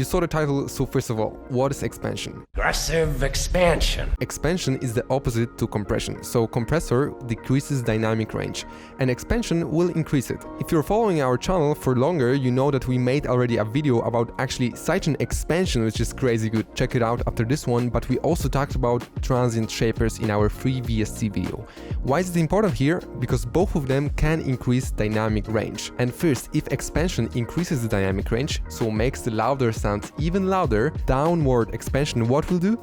You saw the title, so first of all, what is expansion? Aggressive expansion. Expansion is the opposite to compression, so compressor decreases dynamic range, and expansion will increase it. If you're following our channel for longer, you know that we made already a video about actually sidechain expansion, which is crazy good. Check it out after this one, but we also talked about transient shapers in our free VST video. Why is it important here? Because both of them can increase dynamic range. And first, if expansion increases the dynamic range, so makes the louder sounds even louder, downward expansion what will do?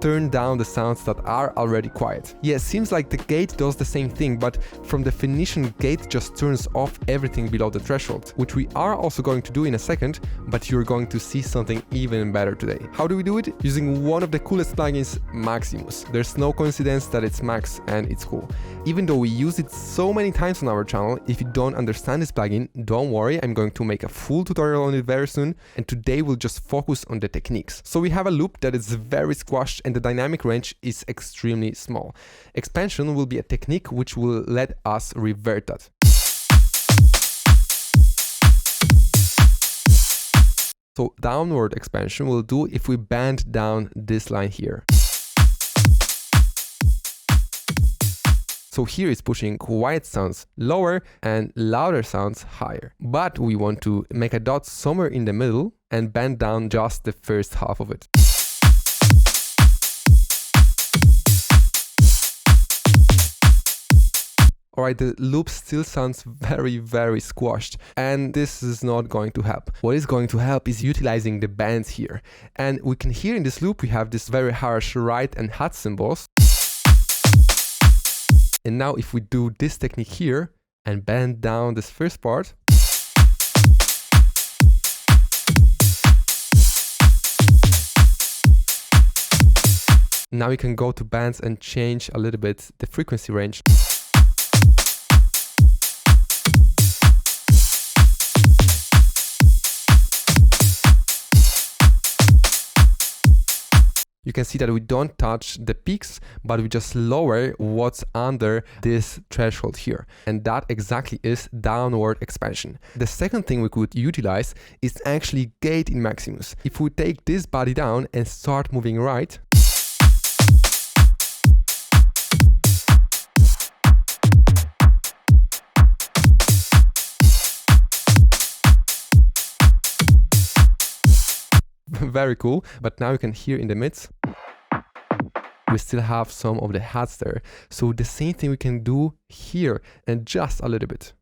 Turn down the sounds that are already quiet. Yeah, seems like the gate does the same thing, but from definition, gate just turns off everything below the threshold, which we are also going to do in a second, but you're going to see something even better today. How do we do it? Using one of the coolest plugins, Maximus. There's no coincidence that it's Max and it's cool. Even though we use it so many times on our channel, if you don't understand this plugin, don't worry, I'm going to make a full tutorial on it very soon, and today we'll just focus on the techniques. So we have a loop that is very squashed and the dynamic range is extremely small. Expansion will be a technique which will let us revert that. So downward expansion will do if we bend down this line here. So here it's pushing quiet sounds lower and louder sounds higher. But we want to make a dot somewhere in the middle and bend down just the first half of it. Alright, the loop still sounds very squashed, and this is not going to help. What is going to help is utilizing the bands here. And we can hear in this loop we have this very harsh right and hat cymbals. And now if we do this technique here and bend down this first part, now we can go to bands and change a little bit the frequency range. You can see that we don't touch the peaks, but we just lower what's under this threshold here. And that exactly is downward expansion. The second thing we could utilize is actually gate in Maximus. If we take this body down and start moving right, very cool, but now you can hear in the mids we still have some of the hats there, so the same thing we can do here and just a little bit.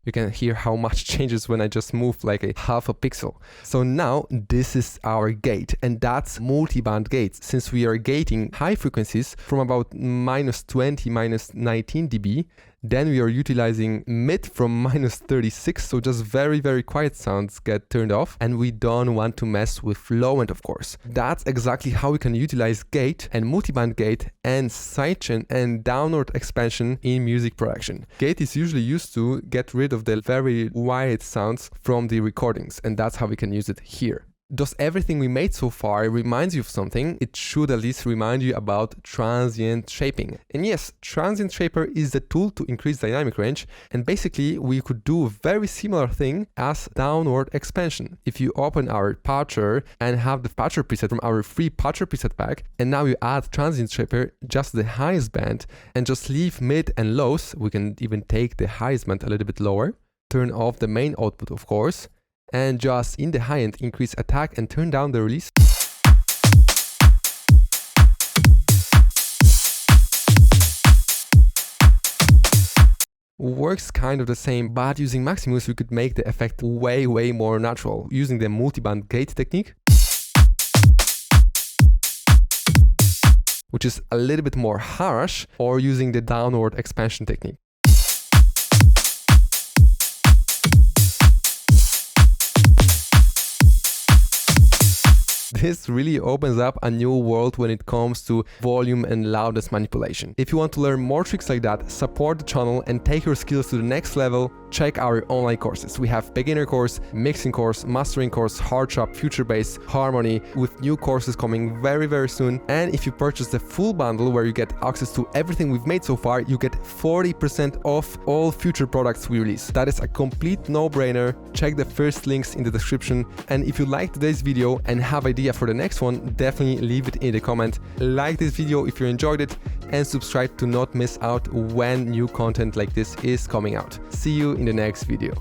You can hear how much changes when I just move like a half a pixel. So now this is our gate, and that's multiband gate. Since we are gating high frequencies from about -20, -19 dB, then we are utilizing mid from -36, so just very quiet sounds get turned off, and we don't want to mess with low end, of course. That's exactly how we can utilize gate and multiband gate and sidechain and downward expansion in music production. Gate is usually used to get rid of the very wide sounds from the recordings, and that's how we can use it here. Does everything we made so far remind you of something? It should at least remind you about transient shaping. And yes, transient shaper is the tool to increase dynamic range, and basically we could do a very similar thing as downward expansion. If you open our patcher and have the patcher preset from our free patcher preset pack, and now you add transient shaper just the highest band and just leave mid and lows, we can even take the highest band a little bit lower, turn off the main output of course, and just in the high end increase attack and turn down the release. Works kind of the same, but using Maximus we could make the effect way more natural using the multiband gate technique, which is a little bit more harsh, or using the downward expansion technique. This really opens up a new world when it comes to volume and loudness manipulation. If you want to learn more tricks like that, support the channel and take your skills to the next level, check our online courses. We have beginner course, mixing course, mastering course, hard shop, future bass, harmony, with new courses coming very, very soon. And if you purchase the full bundle where you get access to everything we've made so far, you get 40% off all future products we release. That is a complete no-brainer. Check the first links in the description. And if you liked today's video and have idea for the next one, definitely leave it in the comment. Like this video if you enjoyed it, and subscribe to not miss out when new content like this is coming out. See you in the next video.